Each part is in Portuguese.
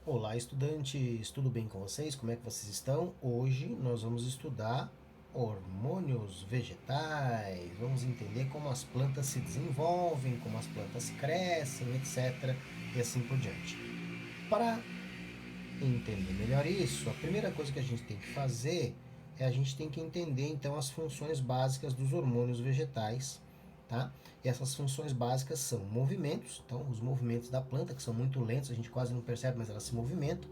Olá, estudantes, tudo bem com vocês? Como é que vocês estão? Hoje nós vamos estudar hormônios vegetais. Vamos entender como as plantas se desenvolvem, como as plantas crescem, etc. E assim por diante. Para entender melhor isso, a primeira coisa que a gente tem que fazer é a gente tem que entender então as funções básicas dos hormônios vegetais, tá? E essas funções básicas são movimentos, então os movimentos da planta que são muito lentos, a gente quase não percebe, mas elas se movimentam,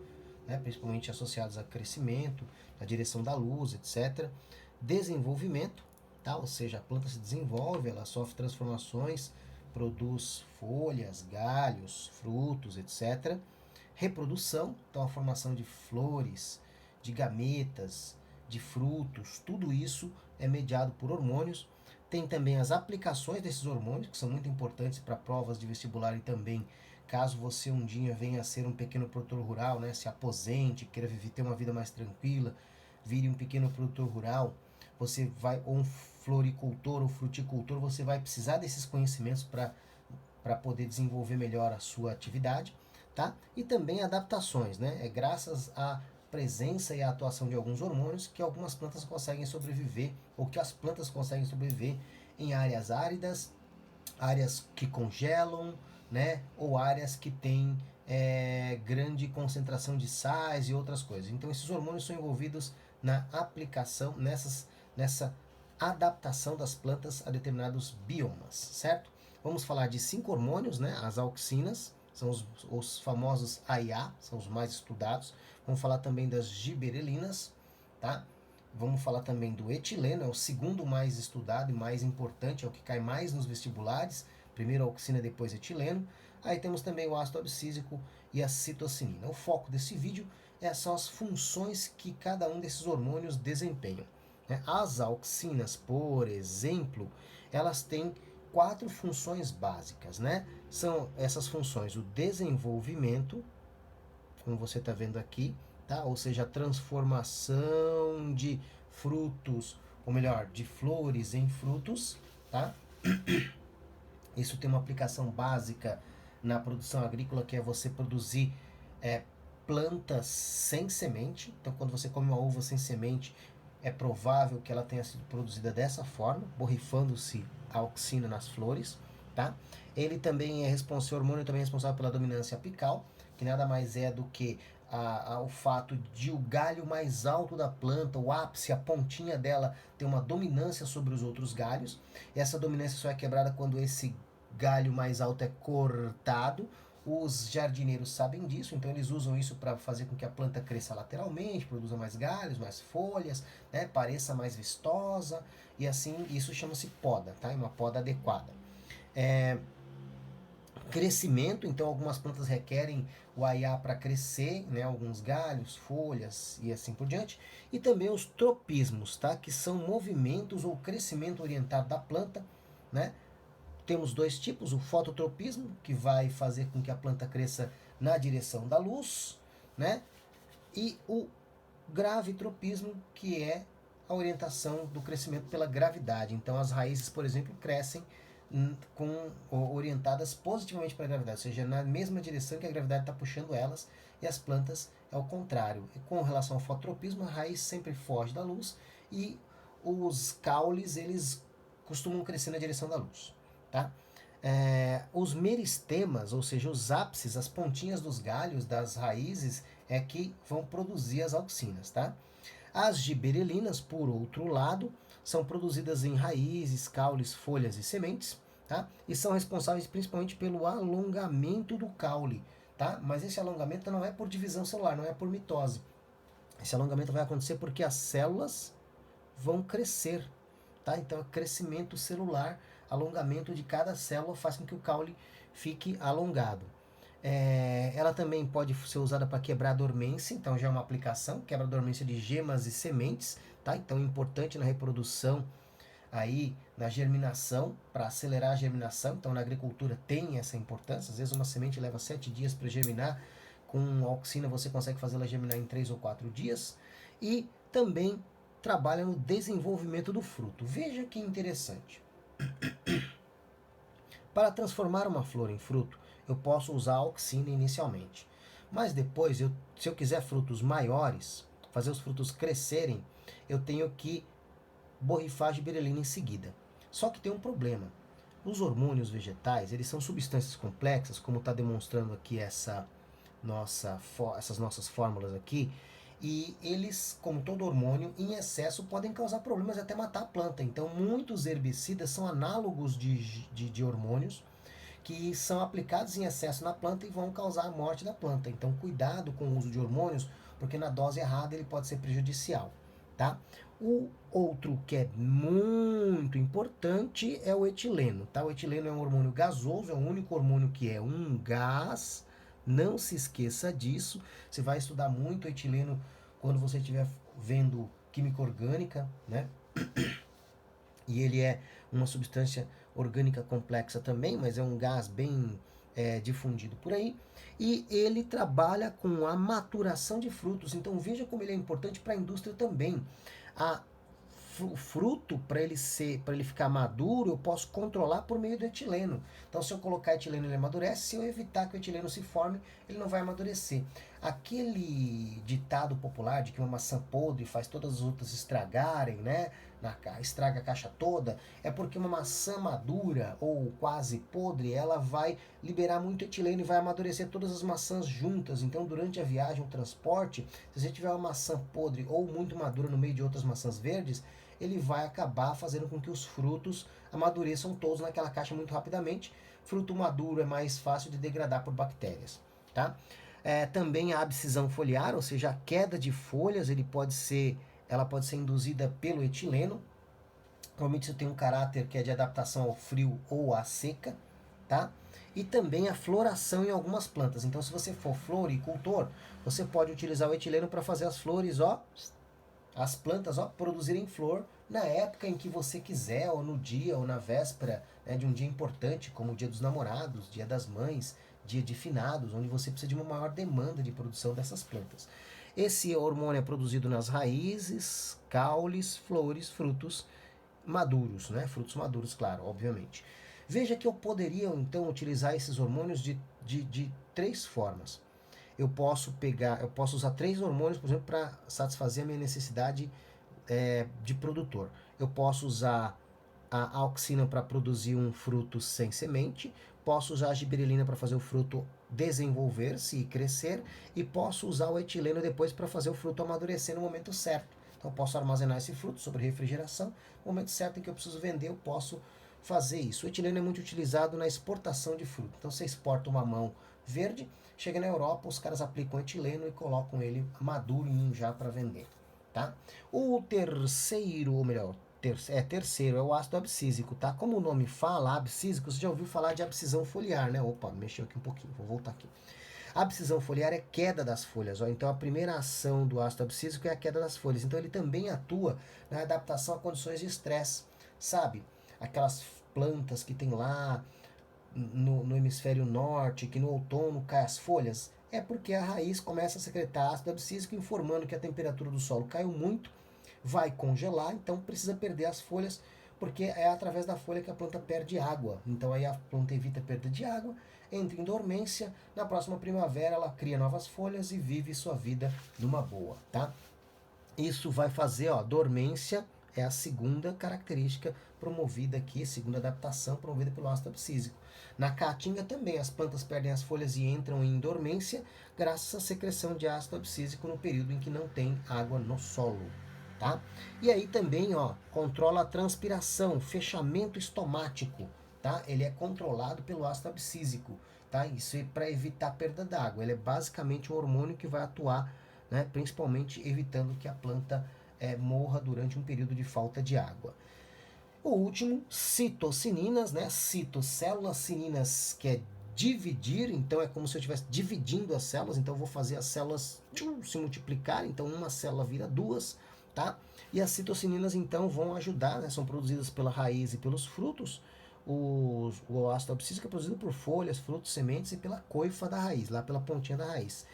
né? Principalmente associados a crescimento, a direção da luz, etc. Desenvolvimento, tá? Ou seja, a planta se desenvolve, ela sofre transformações, produz folhas, galhos, frutos, etc. Reprodução, então a formação de flores, de gametas, de frutos, tudo isso é mediado por hormônios. Tem também as aplicações desses hormônios, que são muito importantes para provas de vestibular e também caso você um dia venha a ser um pequeno produtor rural, né, se aposente, queira viver, ter uma vida mais tranquila, vire um pequeno produtor rural, você vai, ou um floricultor ou fruticultor, você vai precisar desses conhecimentos para poder desenvolver melhor a sua atividade, tá? E também adaptações, né? É graças à presença e à atuação de alguns hormônios que algumas plantas conseguem sobreviver, ou que as plantas conseguem sobreviver em áreas áridas, áreas que congelam, né? Ou áreas que têm grande concentração de sais e outras coisas. Então esses hormônios são envolvidos na aplicação, nessa adaptação das plantas a determinados biomas, certo? Vamos falar de 5 hormônios, né? As auxinas, são os famosos AIA, são os mais estudados. Vamos falar também das giberelinas, tá? Vamos falar também do etileno, é o segundo mais estudado e mais importante, é o que cai mais nos vestibulares. Primeiro a auxina, depois etileno. Aí temos também o ácido abscísico e a citocinina. O foco desse vídeo são as funções que cada um desses hormônios desempenham. As auxinas, por exemplo, elas têm 4 funções básicas, né? São essas funções: o desenvolvimento, como você está vendo aqui, tá? Ou seja, a transformação de frutos, ou melhor, de flores em frutos, tá? Isso tem uma aplicação básica na produção agrícola, que é você produzir plantas sem semente. Então, quando você come uma uva sem semente, é provável que ela tenha sido produzida dessa forma, borrifando-se a auxina nas flores, tá? Ele também é responsável, o hormônio também é responsável pela dominância apical, que nada mais é do que o fato de o galho mais alto da planta, o ápice, a pontinha dela, ter uma dominância sobre os outros galhos. E essa dominância só é quebrada quando esse galho mais alto é cortado. Os jardineiros sabem disso, então eles usam isso para fazer com que a planta cresça lateralmente, produza mais galhos, mais folhas, né, pareça mais vistosa, e assim isso chama-se poda, tá? É uma poda adequada. Crescimento, então algumas plantas requerem o AIA para crescer, né, alguns galhos, folhas e assim por diante, e também os tropismos, tá, que são movimentos ou crescimento orientado da planta, né? Temos 2 tipos: o fototropismo, que vai fazer com que a planta cresça na direção da luz, né? E o gravitropismo, que é a orientação do crescimento pela gravidade. Então as raízes, por exemplo, crescem orientadas positivamente para a gravidade, ou seja, na mesma direção que a gravidade está puxando elas, e as plantas é o contrário. E com relação ao fototropismo, a raiz sempre foge da luz e os caules eles costumam crescer na direção da luz, tá? Os meristemas, ou seja, os ápices, as pontinhas dos galhos das raízes é que vão produzir as auxinas, tá? As giberelinas, por outro lado, são produzidas em raízes, caules, folhas e sementes, tá? E são responsáveis principalmente pelo alongamento do caule, tá? Mas esse alongamento não é por divisão celular, não é por mitose. Esse alongamento vai acontecer porque as células vão crescer, tá? Então, é crescimento celular, alongamento de cada célula faz com que o caule fique alongado. Ela também pode ser usada para quebrar a dormência, então já é uma aplicação, quebra a dormência de gemas e sementes, tá? Então é importante na reprodução, aí na germinação, para acelerar a germinação. Então na agricultura tem essa importância. Às vezes uma semente leva 7 dias para germinar, com auxina você consegue fazê-la germinar em 3 ou 4 dias. E também trabalha no desenvolvimento do fruto. Veja que interessante. Para transformar uma flor em fruto, eu posso usar a auxina inicialmente. Mas depois, se eu quiser frutos maiores, fazer os frutos crescerem, eu tenho que borrifar a gibberellina em seguida. Só que tem um problema. Os hormônios vegetais, eles são substâncias complexas, como está demonstrando aqui essas nossas fórmulas aqui, e eles, como todo hormônio, em excesso podem causar problemas e até matar a planta. Então, muitos herbicidas são análogos de hormônios que são aplicados em excesso na planta e vão causar a morte da planta. Então, cuidado com o uso de hormônios, porque na dose errada ele pode ser prejudicial, tá? O outro que é muito importante é o etileno, tá? O etileno é um hormônio gasoso, é o único hormônio que é um gás. Não se esqueça disso. Você vai estudar muito etileno quando você estiver vendo química orgânica, né? E ele é uma substância orgânica complexa também, mas é um gás bem difundido por aí. E ele trabalha com a maturação de frutos. Então veja como ele é importante para a indústria também. O fruto, para ele ficar maduro, eu posso controlar por meio do etileno. Então, se eu colocar etileno, ele amadurece. Se eu evitar que o etileno se forme, ele não vai amadurecer. Aquele ditado popular de que uma maçã podre faz todas as outras estragarem, né? Estraga a caixa toda, é porque uma maçã madura ou quase podre, ela vai liberar muito etileno e vai amadurecer todas as maçãs juntas. Então, durante a viagem, o transporte, se você tiver uma maçã podre ou muito madura no meio de outras maçãs verdes, ele vai acabar fazendo com que os frutos amadureçam todos naquela caixa muito rapidamente. Fruto maduro é mais fácil de degradar por bactérias, tá? Também a abscisão foliar, ou seja, a queda de folhas, ela pode ser induzida pelo etileno. Provavelmente isso tem um caráter que é de adaptação ao frio ou à seca, tá? E também a floração em algumas plantas. Então, se você for floricultor, você pode utilizar o etileno para fazer as flores, as plantas, produzirem flor na época em que você quiser, ou no dia, ou na véspera, né, de um dia importante, como o Dia dos Namorados, Dia das Mães, Dia de Finados, onde você precisa de uma maior demanda de produção dessas plantas. Esse hormônio é produzido nas raízes, caules, flores, frutos maduros, né? Frutos maduros, claro, obviamente. Veja que eu poderia, então, utilizar esses hormônios de três formas. Eu posso usar três hormônios, por exemplo, para satisfazer a minha necessidade de produtor. Eu posso usar a auxina para produzir um fruto sem semente, posso usar a gibberellina para fazer o fruto desenvolver-se e crescer, e posso usar o etileno depois para fazer o fruto amadurecer no momento certo. Então eu posso armazenar esse fruto sobre refrigeração, no momento certo em que eu preciso vender, eu posso fazer isso. O etileno é muito utilizado na exportação de fruto. Então você exporta um mamão verde, chega na Europa, os caras aplicam etileno e colocam ele madurinho já para vender, tá? O terceiro, ou melhor, terceiro, é o ácido abscísico, tá? Como o nome fala, abscísico, você já ouviu falar de abscisão foliar, né? Opa, mexeu aqui um pouquinho, vou voltar aqui. A abscisão foliar é queda das folhas, então a primeira ação do ácido abscísico é a queda das folhas. Então ele também atua na adaptação a condições de estresse, sabe? Aquelas plantas que tem lá no hemisfério norte, que no outono cai as folhas, é porque a raiz começa a secretar ácido abscísico, informando que a temperatura do solo caiu muito, vai congelar, então precisa perder as folhas, porque é através da folha que a planta perde água. Então aí a planta evita a perda de água, entra em dormência, na próxima primavera ela cria novas folhas e vive sua vida numa boa, tá? Isso vai fazer, dormência é a segunda característica promovida aqui, segunda adaptação promovida pelo ácido abscísico. Na caatinga também, as plantas perdem as folhas e entram em dormência graças à secreção de ácido abscísico no período em que não tem água no solo, tá? E aí também, controla a transpiração, fechamento estomático, tá? Ele é controlado pelo ácido abscísico, tá? Isso é para evitar perda d'água. Ele é basicamente um hormônio que vai atuar, né, principalmente evitando que a planta morra durante um período de falta de água. O último, citocininas, né? Citocélulas, cininas, que é dividir, então é como se eu estivesse dividindo as células, então eu vou fazer as células se multiplicarem, então uma célula vira duas, tá? E as citocininas então vão ajudar, né? São produzidas pela raiz e pelos frutos. O ácido abscísico é produzido por folhas, frutos, sementes e pela coifa da raiz, lá pela pontinha da raiz.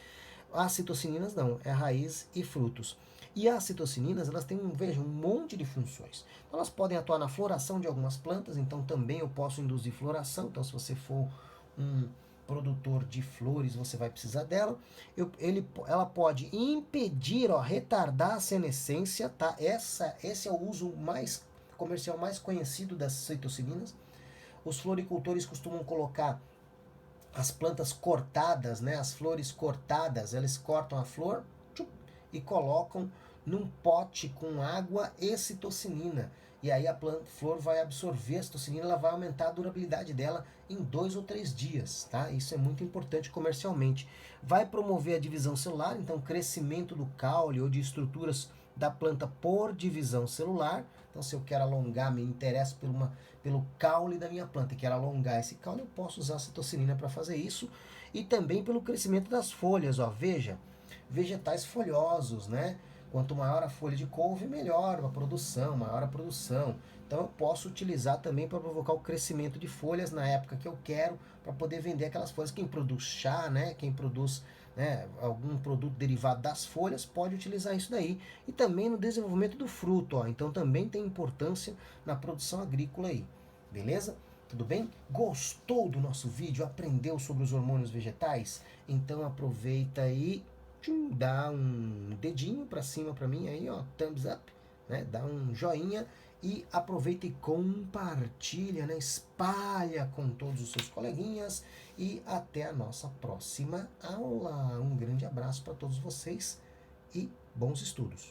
As citocininas não, é raiz e frutos. E as citocininas, elas têm, um monte de funções. Então, elas podem atuar na floração de algumas plantas, então também eu posso induzir floração. Então, se você for um produtor de flores, você vai precisar dela. Ela pode impedir, ó, retardar a senescência, tá? Esse é o uso mais comercial mais conhecido das citocinas. Os floricultores costumam colocar as plantas cortadas, né? As flores cortadas, eles cortam a flor e colocam num pote com água e citocinina. E aí a flor vai absorver a citocinina, ela vai aumentar a durabilidade dela em 2 ou 3 dias, tá? Isso é muito importante comercialmente. Vai promover a divisão celular, então crescimento do caule ou de estruturas da planta por divisão celular. Então se eu quero alongar, me interesso pelo caule da minha planta e quero alongar esse caule, eu posso usar a citocinina para fazer isso. E também pelo crescimento das folhas, ó, veja, vegetais folhosos, né? Quanto maior a folha de couve, melhor a produção, maior a produção. Então eu posso utilizar também para provocar o crescimento de folhas na época que eu quero, para poder vender aquelas folhas. Quem produz chá, né, quem produz, né, algum produto derivado das folhas, pode utilizar isso daí. E também no desenvolvimento do fruto, ó. Então também tem importância na produção agrícola aí. Beleza? Tudo bem? Gostou do nosso vídeo? Aprendeu sobre os hormônios vegetais? Então aproveita aí, dá um dedinho para cima para mim aí, ó, thumbs up, né? Dá um joinha e aproveita e compartilha, né? Espalha com todos os seus coleguinhas e até a nossa próxima aula. Um grande abraço para todos vocês e bons estudos.